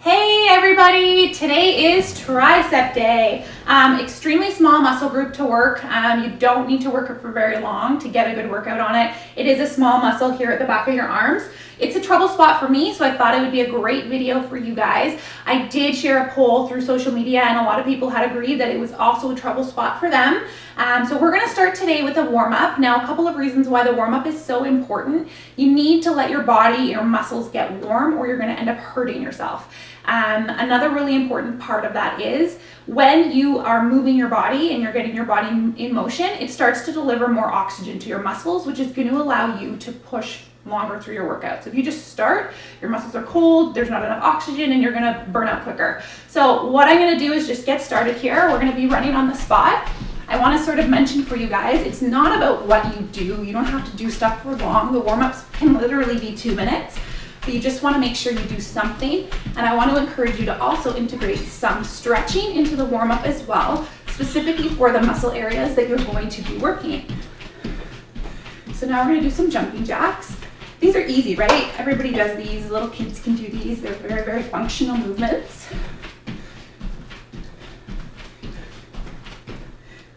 Hey everybody, today is tricep day. Extremely small muscle group to work. You don't need to work it for very long to get a good workout on it. It is a small muscle here at the back of your arms. It's a trouble spot for me, so I thought it would be a great video for you guys. I did share a poll through social media and a lot of people had agreed that it was also a trouble spot for them. So we're gonna start today with a warm-up. Now, a couple of reasons why the warm-up is so important. You need to let your body, your muscles get warm or you're gonna end up hurting yourself. Another really important part of that is when you are moving your body and you're getting your body in motion, it starts to deliver more oxygen to your muscles, which is going to allow you to push longer through your workouts. If you just start, your muscles are cold, there's not enough oxygen, and you're going to burn out quicker. So what I'm going to do is just get started here. We're going to be running on the spot. I want to sort of mention for you guys, it's not about what you do. You don't have to do stuff for long. The warm-ups can literally be 2 minutes. But you just want to make sure you do something, and I want to encourage you to also integrate some stretching into the warm-up as well, specifically for the muscle areas that you're going to be working. So now we're going to do some jumping jacks. These are easy, right? Everybody does these. Little kids can do these. They're very, very functional movements.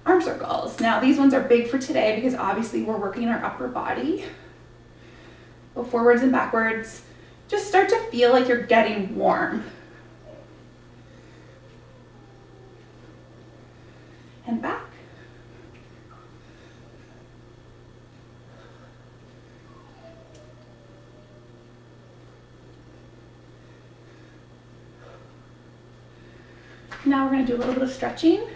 Arm circles. Now these ones are big for today because obviously we're working our upper body. Go forwards and backwards. Just start to feel like you're getting warm. And back. Now we're going to do a little bit of stretching.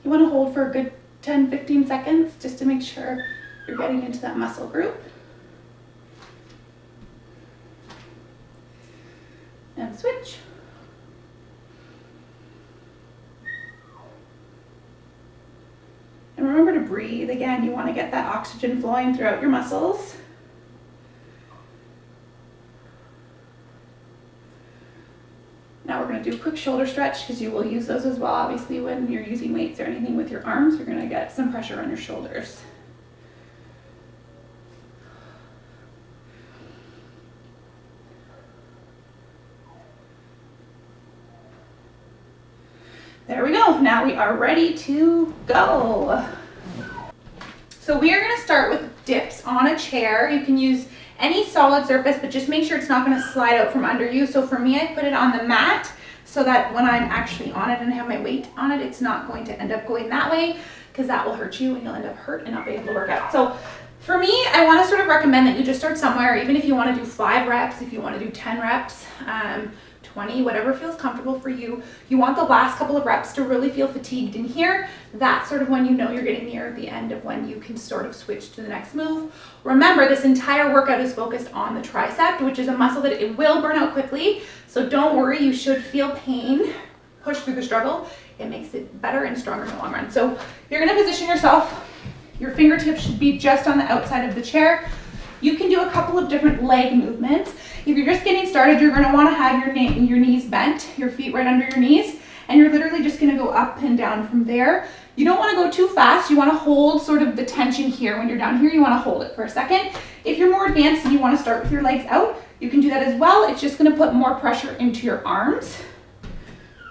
You want to hold for a good 10-15 seconds just to make sure you're getting into that muscle group. And switch. And remember to breathe. Again, you want to get that oxygen flowing throughout your muscles. Now we're going to do a quick shoulder stretch because you will use those as well. Obviously, when you're using weights or anything with your arms, you're going to get some pressure on your shoulders. There we go. Now we are ready to go. So we are going to start with dips on a chair. You can use any solid surface, but just make sure it's not going to slide out from under you. So for me, I put it on the mat so that when I'm actually on it and I have my weight on it, it's not going to end up going that way because that will hurt you and you'll end up hurt and not be able to work out. So for me, I want to sort of recommend that you just start somewhere, even if you want to do 5 reps, if you want to do 10 reps, 20, whatever feels comfortable for you. You want the last couple of reps to really feel fatigued in here. That's sort of when you know you're getting near the end of when you can sort of switch to the next move. Remember, this entire workout is focused on the tricep, which is a muscle that it will burn out quickly. So don't worry, you should feel pain. Push through the struggle. It makes it better and stronger in the long run. So you're gonna position yourself. Your fingertips should be just on the outside of the chair. You can do a couple of different leg movements. If you're just getting started, you're gonna wanna have your knees bent, your feet right under your knees, and you're literally just gonna go up and down from there. You don't wanna go too fast. You wanna hold sort of the tension here. When you're down here, you wanna hold it for a second. If you're more advanced and you wanna start with your legs out, you can do that as well. It's just gonna put more pressure into your arms.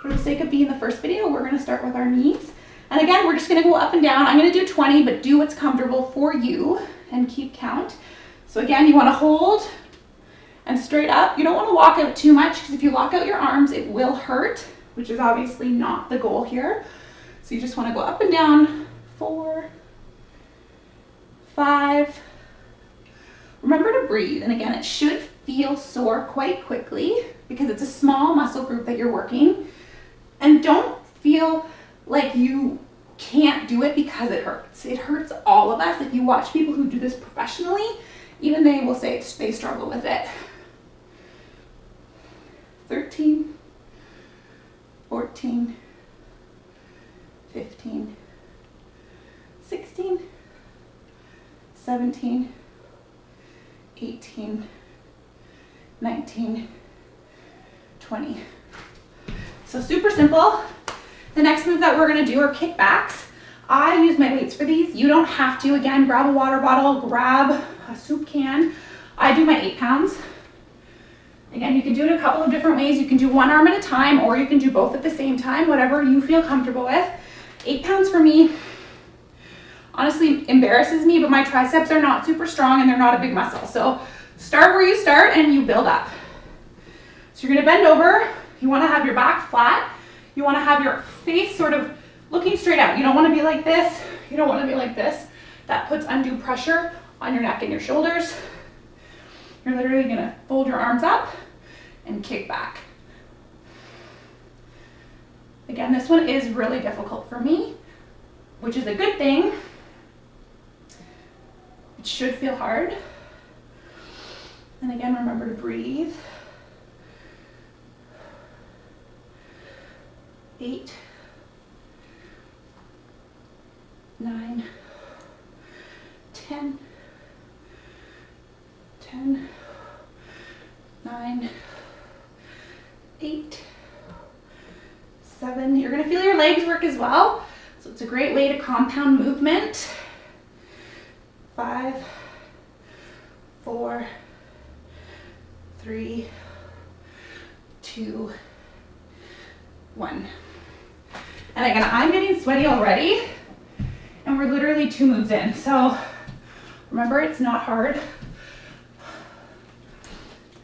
For the sake of being the first video, we're gonna start with our knees. And again, we're just gonna go up and down. I'm gonna do 20, but do what's comfortable for you and keep count. So again, you wanna hold and straight up. You don't wanna walk out too much because if you lock out your arms, it will hurt, which is obviously not the goal here. So you just wanna go up and down, 4, 5. Remember to breathe. And again, it should feel sore quite quickly because it's a small muscle group that you're working. And don't feel like you can't do it because it hurts. It hurts all of us. If you watch people who do this professionally, even they will say they struggle with it. 13, 14, 15, 16, 17, 18, 19, 20. So super simple. The next move that we're gonna do are kickbacks. I use my weights for these. You don't have to. Again, grab a water bottle, grab a soup can. I do my 8 pounds. Again, you can do it a couple of different ways. You can do one arm at a time, or you can do both at the same time, whatever you feel comfortable with. 8 pounds for me honestly embarrasses me, but my triceps are not super strong and they're not a big muscle. So start where you start and you build up. So you're gonna bend over. You wanna have your back flat. You wanna have your face sort of looking straight out. You don't wanna be like this. You don't wanna be like this. That puts undue pressure on your neck and your shoulders. You're literally gonna fold your arms up and kick back. Again, this one is really difficult for me, which is a good thing. It should feel hard. And again, remember to breathe. 8, 9, 10, 10, 9, 8, 7. You're gonna feel your legs work as well. So it's a great way to compound movement. 5, 4, 3, 2, 1. And again, I'm getting sweaty already, and we're literally 2 moves in. So remember, it's not hard. It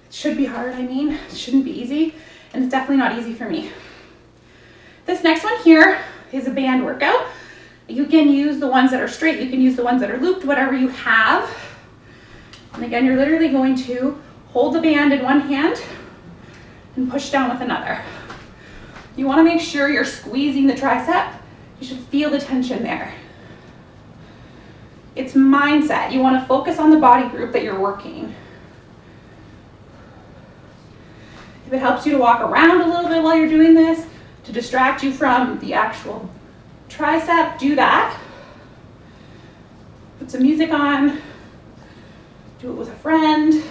should be hard, I mean. It shouldn't be easy, and it's definitely not easy for me. This next one here is a band workout. You can use the ones that are straight, you can use the ones that are looped, whatever you have. And again, you're literally going to hold the band in one hand and push down with another. You want to make sure you're squeezing the tricep. You should feel the tension there. It's mindset. You want to focus on the body group that you're working. If it helps you to walk around a little bit while you're doing this, to distract you from the actual tricep, do that. Put some music on. Do it with a friend.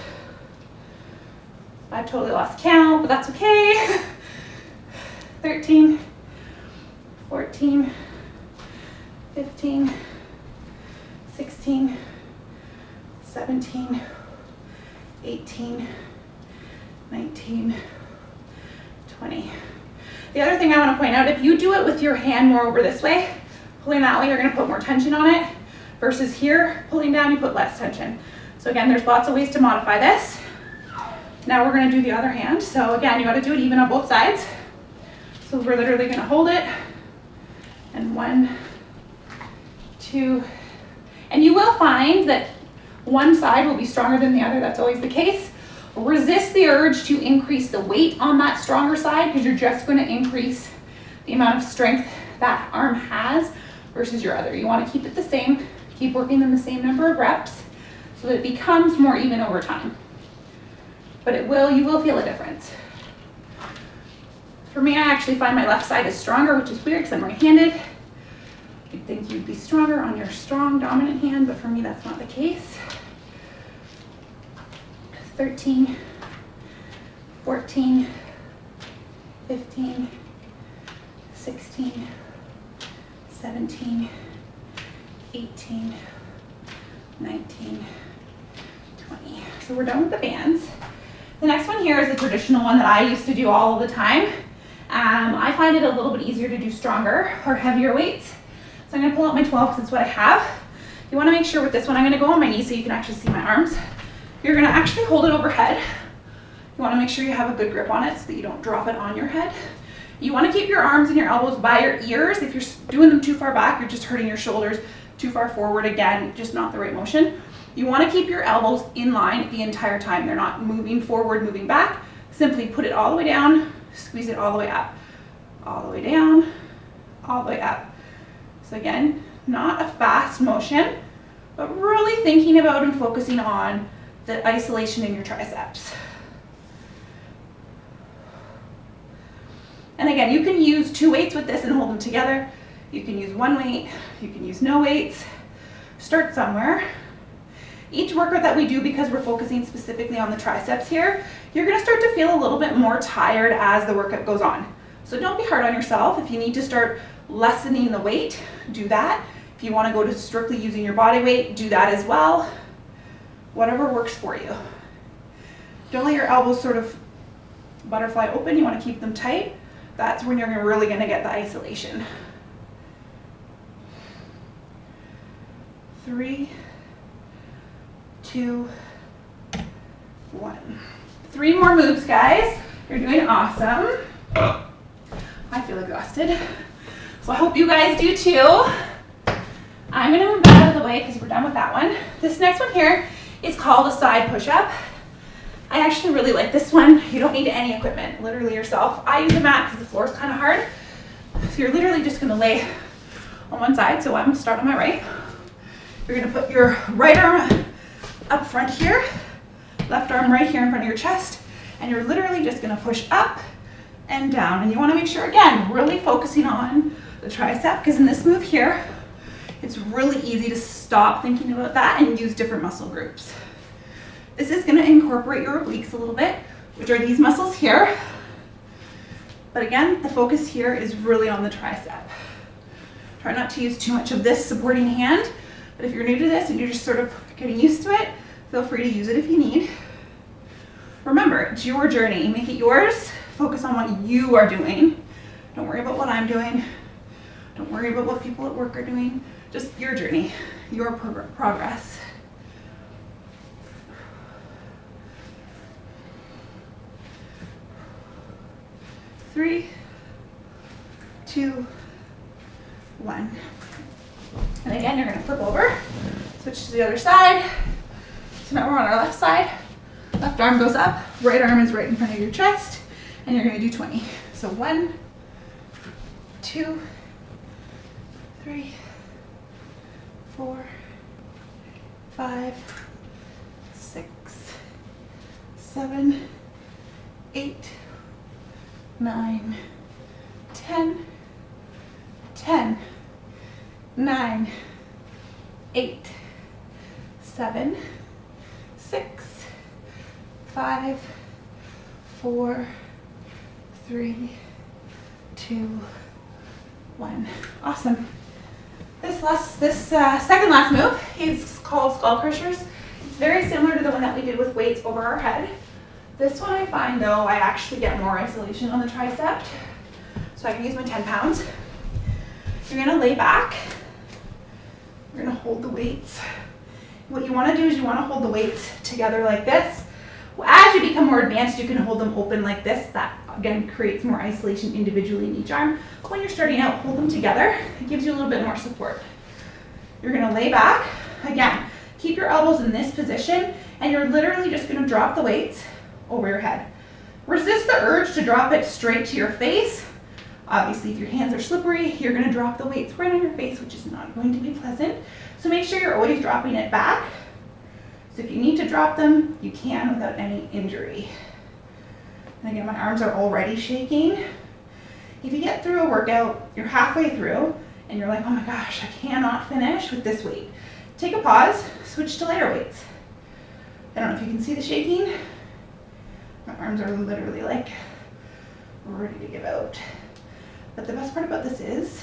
I've totally lost count, but that's okay. 13, 14, 15, 16, 17, 18, 19, 20. The other thing I want to point out, if you do it with your hand more over this way, pulling that way, you're going to put more tension on it, versus here, pulling down, you put less tension. So again, there's lots of ways to modify this. Now we're going to do the other hand. So again, you got to do it even on both sides. So we're literally going to hold it, and 1, 2, and you will find that one side will be stronger than the other. That's always the case. Resist the urge to increase the weight on that stronger side, because you're just going to increase the amount of strength that arm has versus your other. You want to keep it the same, keep working them the same number of reps so that it becomes more even over time. But you will feel a difference. For me, I actually find my left side is stronger, which is weird because I'm right-handed. You'd think you'd be stronger on your strong dominant hand, but for me that's not the case. 13, 14, 15, 16, 17, 18, 19, 20. So we're done with the bands. The next one here is a traditional one that I used to do all the time. I find it a little bit easier to do stronger or heavier weights. So I'm gonna pull out my 12 because it's what I have. You wanna make sure with this one, I'm gonna go on my knees so you can actually see my arms. You're gonna actually hold it overhead. You wanna make sure you have a good grip on it so that you don't drop it on your head. You wanna keep your arms and your elbows by your ears. If you're doing them too far back, you're just hurting your shoulders. Too far forward, again, just not the right motion. You wanna keep your elbows in line the entire time. They're not moving forward, moving back. Simply put it all the way down, squeeze it all the way up. All the way down, all the way up. So again, not a fast motion, but really thinking about and focusing on the isolation in your triceps. And again, you can use 2 weights with this and hold them together. You can use 1 weight, you can use no weights. Start somewhere. Each workout that we do, because we're focusing specifically on the triceps here, you're gonna start to feel a little bit more tired as the workout goes on. So don't be hard on yourself. If you need to start lessening the weight, do that. If you wanna go to strictly using your body weight, do that as well. Whatever works for you. Don't let your elbows sort of butterfly open, you want to keep them tight. That's when you're really going to get the isolation. 3, 2, 1. 3 more moves, guys. You're doing awesome. I feel exhausted, so I hope you guys do too. I'm going to move that out of the way because we're done with that one. This next one here is called a side push-up. I actually really like this one. You don't need any equipment, literally yourself. I use a mat because the floor is kind of hard. So you're literally just going to lay on one side. So I'm going to start on my right. You're going to put your right arm up front here, left arm right here in front of your chest, and you're literally just going to push up and down. And you want to make sure, again, really focusing on the tricep, because in this move here, it's really easy to stop thinking about that and use different muscle groups. This is going to incorporate your obliques a little bit, which are these muscles here. But again, the focus here is really on the tricep. Try not to use too much of this supporting hand, but if you're new to this and you're just sort of getting used to it, feel free to use it if you need. Remember, it's your journey. Make it yours. Focus on what you are doing. Don't worry about what I'm doing. Don't worry about what people at work are doing. Just your journey, your progress. 3, 2, 1. And again, you're going to flip over, switch to the other side. So now we're on our left side. Left arm goes up, right arm is right in front of your chest, and you're going to do 20. So 1, 2, 3, 4, 5, 6, 7, 8, 9, 10, 10, 9, 8, 7, 6, 5, 4, 3, 2, 1. Awesome. This second last move is called skull crushers. It's very similar to the one that we did with weights over our head. This one I find though, I actually get more isolation on the tricep. So I can use my 10 pounds. You're gonna lay back. You're gonna hold the weights. What you wanna do is you wanna hold the weights together like this. As you become more advanced, you can hold them open like this. That again creates more isolation individually in each arm. But when you're starting out, hold them together. It gives you a little bit more support. You're gonna lay back. Again, keep your elbows in this position and you're literally just gonna drop the weights over your head. Resist the urge to drop it straight to your face. Obviously, if your hands are slippery, you're gonna drop the weights right on your face, which is not going to be pleasant. So make sure you're always dropping it back. So if you need to drop them, you can without any injury. And again, my arms are already shaking. If you get through a workout, you're halfway through, and you're like, oh my gosh, I cannot finish with this weight. Take a pause, switch to lighter weights. I don't know if you can see the shaking. My arms are literally like ready to give out. But the best part about this is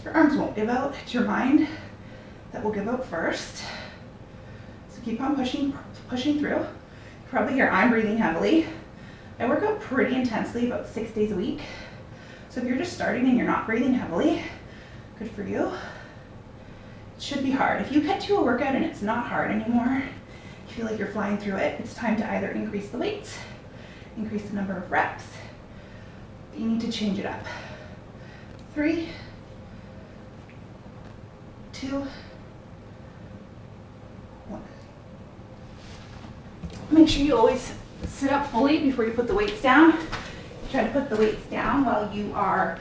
your arms won't give out. It's your mind that will give out first. So keep on pushing through. You probably hear I'm breathing heavily. I work out pretty intensely, about 6 days a week. So if you're just starting and you're not breathing heavily, good for you. It should be hard. If you get to a workout and it's not hard anymore, you feel like you're flying through it, it's time to either increase the weights, increase the number of reps. You need to change it up. 3, 2, 1. Make sure you always sit up fully before you put the weights down. Try to put the weights down while you are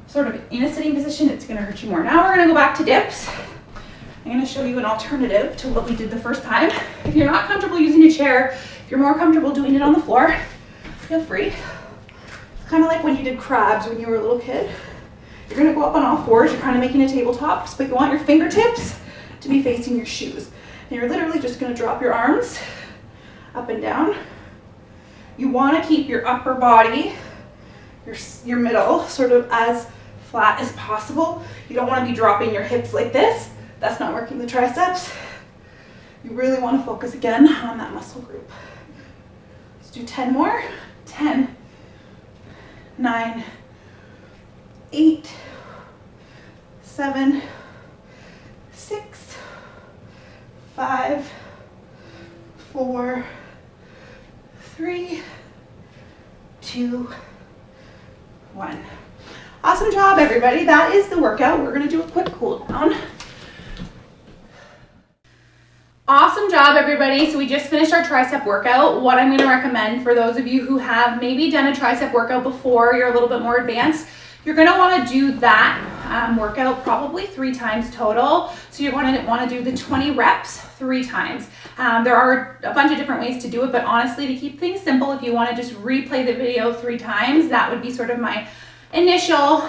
sort of in a sitting position. It's going to hurt you more. Now we're going to go back to dips. I'm going to show you an alternative to what we did the first time. If you're not comfortable using a chair, if you're more comfortable doing it on the floor, feel free. It's kind of like when you did crabs when you were a little kid. You're going to go up on all fours. You're kind of making a tabletop, but you want your fingertips to be facing your shoes. And you're literally just going to drop your arms up and down. You want to keep your upper body, your middle, sort of as flat as possible. You don't want to be dropping your hips like this. That's not working the triceps. You really want to focus again on that muscle group. Let's do 10 more. 10, 9, 8, 7, 6, 5, 4, 3, 2, 1. Awesome job, everybody. That is the workout. We're going to do a quick cool down. Awesome job, everybody. So we just finished our tricep workout. What I'm going to recommend for those of you who have maybe done a tricep workout before, you're a little bit more advanced, you're going to want to do that workout probably 3 times total. So you're going to want to do the 20 reps 3 times. There are a bunch of different ways to do it, but honestly, to keep things simple, if you want to just replay the video 3 times, that would be sort of my initial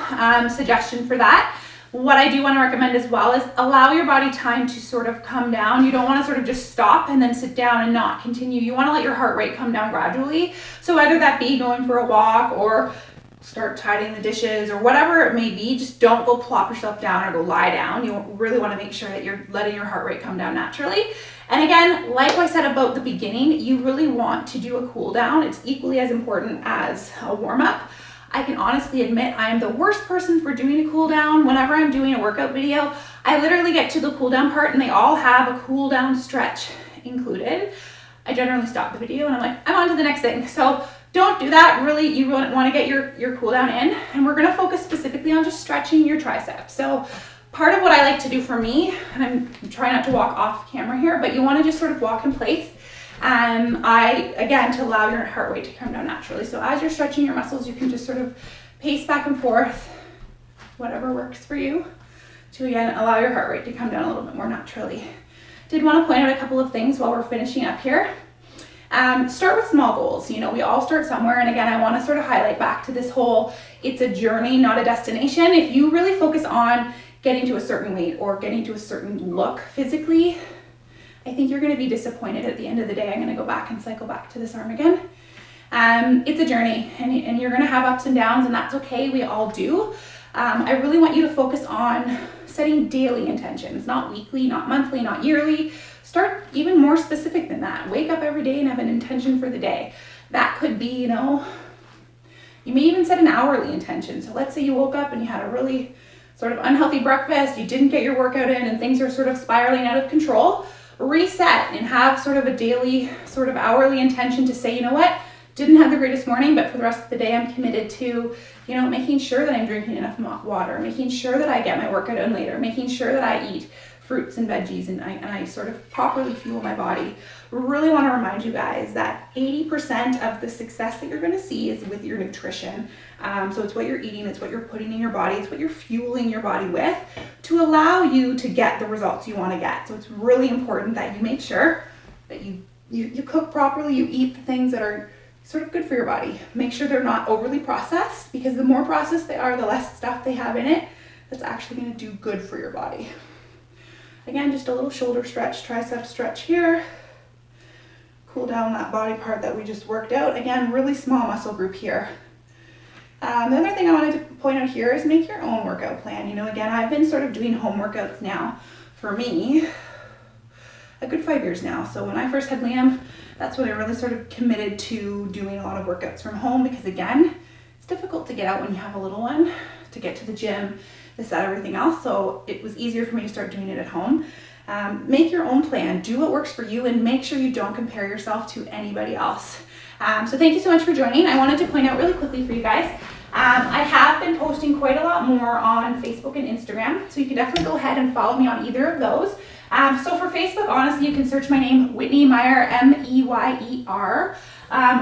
suggestion for that. What I do want to recommend as well is allow your body time to sort of come down. You don't want to sort of just stop and then sit down and not continue. You want to let your heart rate come down gradually. So whether that be going for a walk or start tidying the dishes or whatever it may be, just don't go plop yourself down or go lie down. You really want to make sure that you're letting your heart rate come down naturally. And again, like I said about the beginning, you really want to do a cool down. It's equally as important as a warm up. I can honestly admit I am the worst person for doing a cool down. Whenever I'm doing a workout video, I literally get to the cool down part and they all have a cool down stretch included. I generally stop the video and I'm like, I'm on to the next thing. So don't do that. Really, you want to get your cool down in, and we're going to focus specifically on just stretching your triceps. So part of what I like to do for me, and I'm trying not to walk off camera here, but you want to just sort of walk in place. Again, to allow your heart rate to come down naturally. So as you're stretching your muscles, you can just sort of pace back and forth, whatever works for you, to again, allow your heart rate to come down a little bit more naturally. Did want to point out a couple of things while we're finishing up here. Start with small goals. You know, we all start somewhere. And again, I want to sort of highlight back to this whole, it's a journey, not a destination. If you really focus on getting to a certain weight or getting to a certain look physically, I think you're going to be disappointed at the end of the day. I'm going to go back and cycle back to this arm again. It's a journey and you're going to have ups and downs, and that's okay. We all do. I really want you to focus on setting daily intentions, not weekly, not monthly, not yearly. Start even more specific than that. Wake up every day and have an intention for the day. That could be, you know, you may even set an hourly intention. So let's say you woke up and you had a really sort of unhealthy breakfast, you didn't get your workout in and things are sort of spiraling out of control. Reset and have sort of a daily, sort of hourly intention to say, you know what, didn't have the greatest morning, but for the rest of the day, I'm committed to, you know, making sure that I'm drinking enough water, making sure that I get my workout in later, making sure that I eat fruits and veggies and I sort of properly fuel my body. Really want to remind you guys that 80% of the success that you're going to see is with your nutrition. So it's what you're eating, it's what you're putting in your body, it's what you're fueling your body with to allow you to get the results you want to get. So it's really important that you make sure that you cook properly, you eat the things that are sort of good for your body. Make sure they're not overly processed, because the more processed they are, the less stuff they have in it that's actually going to do good for your body. Again, just a little shoulder stretch, tricep stretch here. Cool down that body part that we just worked out. Again, really small muscle group here. The other thing I wanted to point out here is make your own workout plan. You know, again, I've been sort of doing home workouts now for me a good 5 years now. So when I first had Liam, that's when I really sort of committed to doing a lot of workouts from home, because again, it's difficult to get out when you have a little one, to get to the gym, this, that, everything else. So it was easier for me to start doing it at home. Make your own plan, do what works for you, and make sure you don't compare yourself to anybody else. So thank you so much for joining. I wanted to point out really quickly for you guys, I have been posting quite a lot more on Facebook and Instagram, so you can definitely go ahead and follow me on either of those. So for Facebook, honestly, you can search my name, Whitney Meyer, M-E-Y-E-R,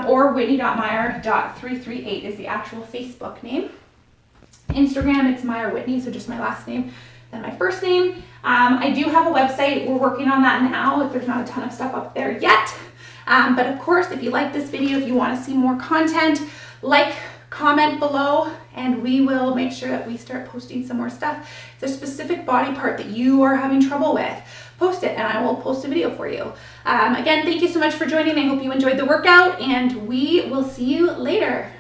or Whitney.Meyer.338 is the actual Facebook name. Instagram, it's Meyer Whitney, so just my last name and my first name. I do have a website. We're working on that now. There's not a ton of stuff up there yet. But of course, if you like this video, if you want to see more content, like, comment below, and we will make sure that we start posting some more stuff. If there's a specific body part that you are having trouble with, post it and I will post a video for you. Again, thank you so much for joining. I hope you enjoyed the workout, and we will see you later.